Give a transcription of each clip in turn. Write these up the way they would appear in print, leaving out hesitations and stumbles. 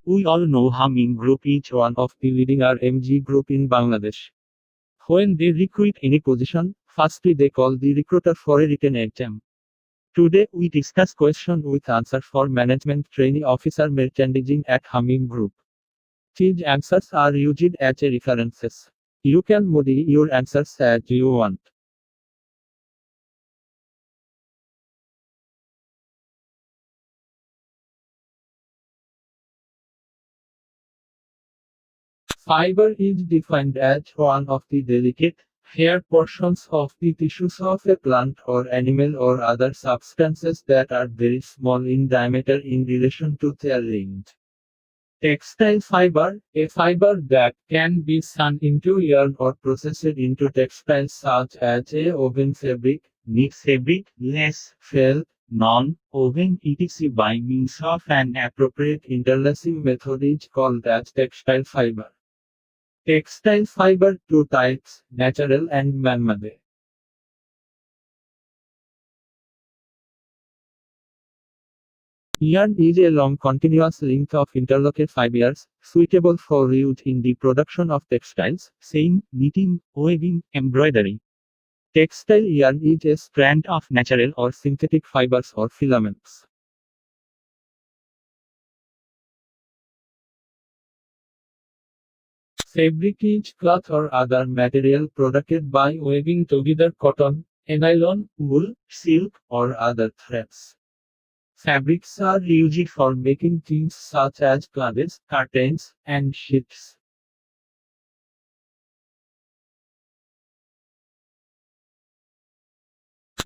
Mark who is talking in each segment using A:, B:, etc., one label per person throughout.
A: We all know Ha-Meem Group is one of the leading RMG group in Bangladesh. When they recruit any position, firstly they call the recruiter for a written exam. Today we discuss question with answer for management trainee officer merchandising at Ha-Meem Group. These answers are used as a references. You can modify your answers as you want. Fiber is defined as one of the delicate, hair portions of the tissues of a plant or animal or other substances that are very small in diameter in relation to their length. Textile fiber, a fiber that can be spun into yarn or processed into textiles such as a woven fabric, knit fabric, lace, felt, non-woven etc. by means of an appropriate interlacing method is called as textile fiber. Textile fiber two types, natural and man-made. Yarn is a long continuous length of interlocked fibers, suitable for use in the production of textiles, sewing, knitting, weaving, embroidery. Textile yarn is a strand of natural or synthetic fibers or filaments. Fabric is cloth or other material produced by weaving together cotton, nylon, wool, silk, or other threads. Fabrics are used for making things such as clothes, curtains, and sheets.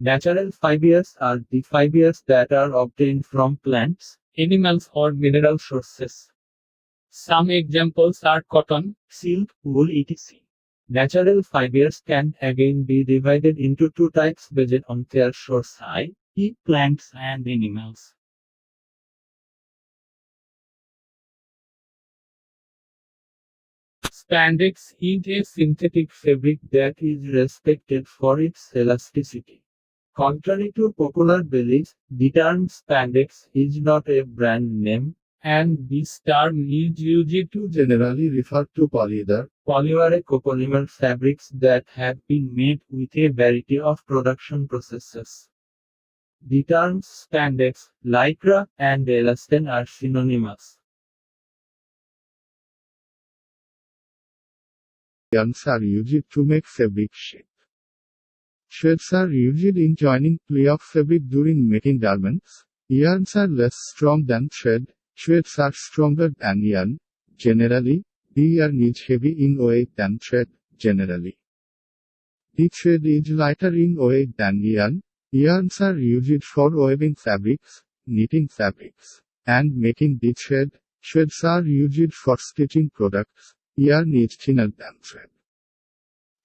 A: Natural fibers are the fibers that are obtained from plants, animals, or mineral sources. Some examples are cotton, silk, wool etc. Natural fibers can again be divided into two types based on their source i.e. plants and animals. Spandex is a synthetic fabric that is respected for its elasticity. Contrary to popular belief, the term spandex is not a brand name, and this term is used to generally refer to polyester, polymer copolymer fabrics that have been made with a variety of production processes. The terms spandex, lycra, and elastane are synonymous.
B: Yarns are used to make fabric shape. Threads are used in joining play of fabric during making garments. Yarns are less strong than thread. Threads are stronger than yarn. Generally, the yarn is heavy in weight than thread. Generally, the thread is lighter in weight than yarn. Yarns are used for weaving fabrics, knitting fabrics, and making the thread. Threads are used for stitching products. Yarn is thinner than thread.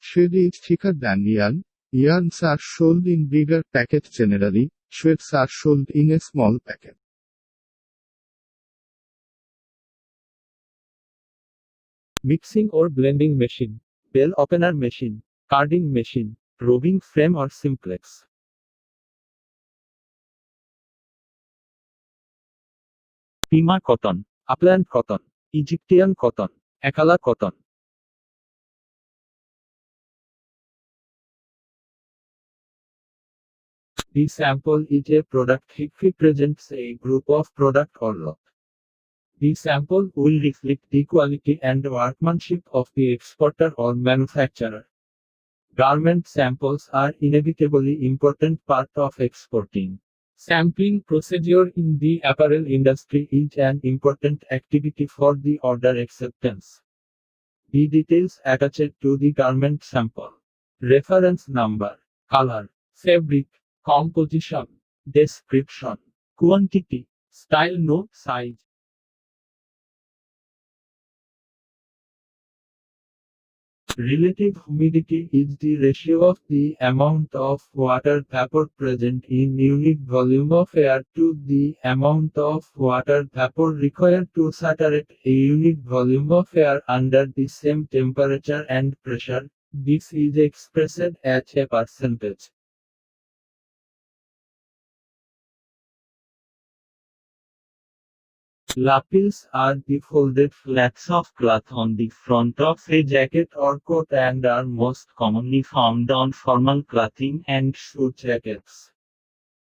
B: Thread is thicker than yarn. Yarns are sold in bigger packets generally. Threads are sold in a small packet.
A: Mixing or blending machine, bell opener machine, carding machine, roving frame or simplex. Pima cotton, upland cotton, Egyptian cotton, Akala cotton. The sample is a product which represents a group of product or lot. The sample will reflect the quality and workmanship of the exporter or manufacturer. Garment samples are inevitably important part of exporting. Sampling procedure in the apparel industry is an important activity for the order acceptance. The details attached to the garment sample. Reference number, color, fabric, composition, description, quantity, style no size. Relative humidity is the ratio of the amount of water vapor present in unit volume of air to the amount of water vapor required to saturate a unit volume of air under the same temperature and pressure. This is expressed as a percentage. Lapels are the folded flaps of cloth on the front of a jacket or coat and are most commonly found on formal clothing and suit jackets.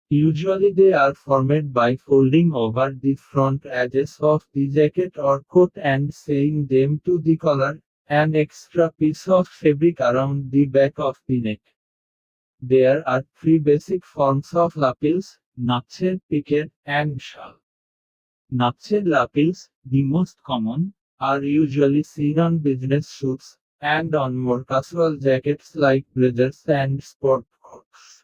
A: Usually they are formed by folding over the front edges of the jacket or coat and sewing them to the collar, an extra piece of fabric around the back of the neck. There are three basic forms of lapels: nutshell, picket, and shawl. Nutshell lapels, the most common, are usually seen on business suits and on more casual jackets like blazers and sport coats.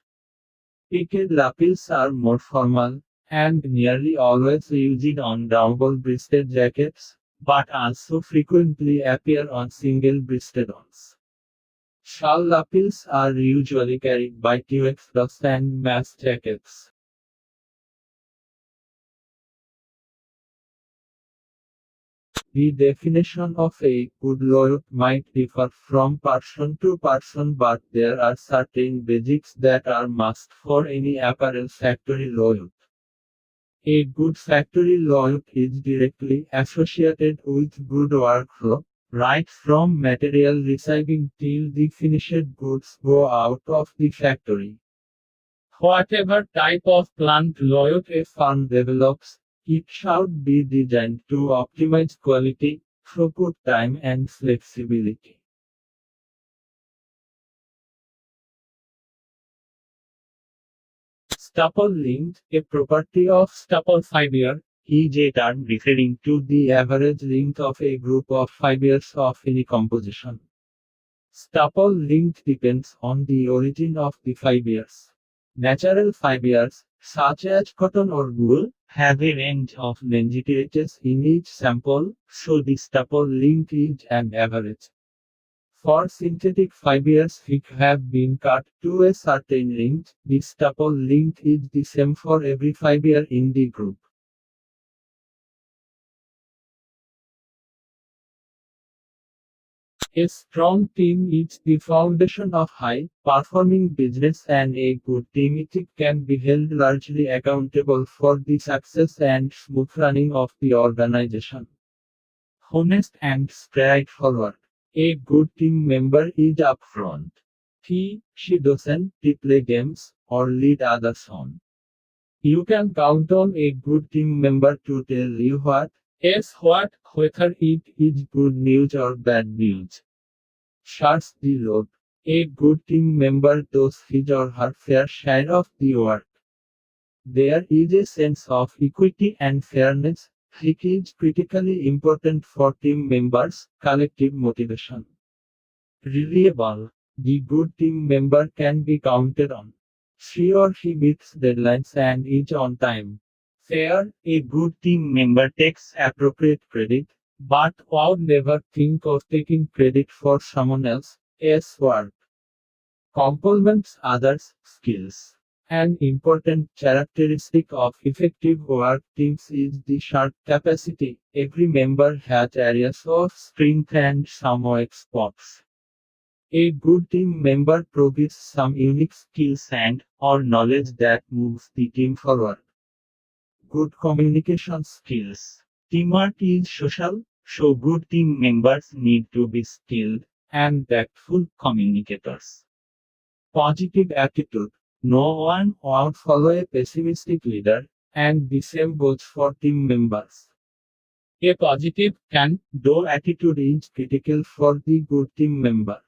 A: Picket lapels are more formal and nearly always used on double-breasted jackets, but also frequently appear on single-breasted ones. Shawl lapels are usually carried by tuxedos and mass jackets. The definition of a good loyalty might differ from person to person, but there are certain basics that are must for any apparel factory loyalty. A good factory loyalty is directly associated with good workflow, right from material receiving till the finished goods go out of the factory. Whatever type of plant loyalty a firm develops, it should be designed to optimize quality, throughput time and flexibility. Staple length, a property of staple fiber, is a term referring to the average length of a group of fibers of any composition. Staple length depends on the origin of the fibers. Natural fibers, such as cotton or wool, have a range of longitudes in each sample, so the staple length is an average. For synthetic fibers which have been cut to a certain length, the staple length is the same for every fiber in the group. A strong team is the foundation of high-performing business, and a good team ethic can be held largely accountable for the success and smooth running of the organization. Honest and straightforward. A good team member is upfront. She doesn't play games or lead others on. You can count on a good team member to tell you whether it is good news or bad news. Shares the load. A good team member does his or her fair share of the work. There is a sense of equity and fairness, which is critically important for team members' collective motivation. Reliable. The good team member can be counted on. She or he meets deadlines and is on time. Fair. A good team member takes appropriate credit, but would never think of taking credit for someone else's work. Complements others' skills. An important characteristic of effective work teams is the shared capacity. Every member has areas of strength and some weak spots. A good team member provides some unique skills and or knowledge that moves the team forward. Good communication skills. Teamwork is social, so good team members need to be skilled and tactful communicators. Positive attitude. No one would follow a pessimistic leader, and the same goes for team members. A positive can-do attitude is critical for the good team member.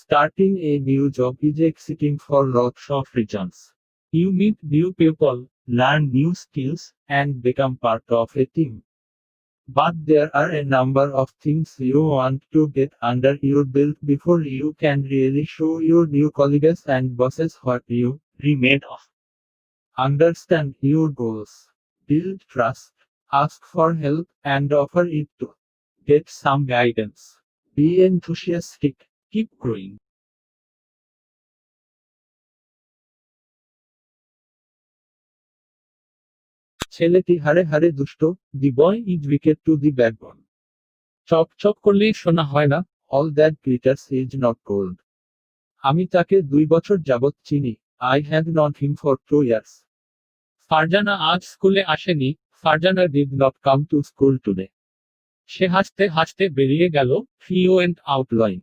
A: Starting a new job is exciting for lots of reasons. You meet new people, learn new skills, and become part of a team. But there are a number of things you want to get under your belt before you can really show your new colleagues and bosses what you are made of. Understand your goals. Build trust. Ask for help and offer it to get some guidance. Be enthusiastic. Keep growing. ছেলেটি হারে হারে দুষ্ট, the boy is wicked to the backbone. চক চক করলেই শোনা হয় না, all that glitters is not gold. আমি তাকে 2 বছর যাবৎ চিনি, I have not him for 2 years. Farzana আজ স্কুলে আসেনি, Farzana did not come to school today. সে হাসতে হাসতে বেরিয়ে গেল, হি ওয়েন্ট আউট লয়িং।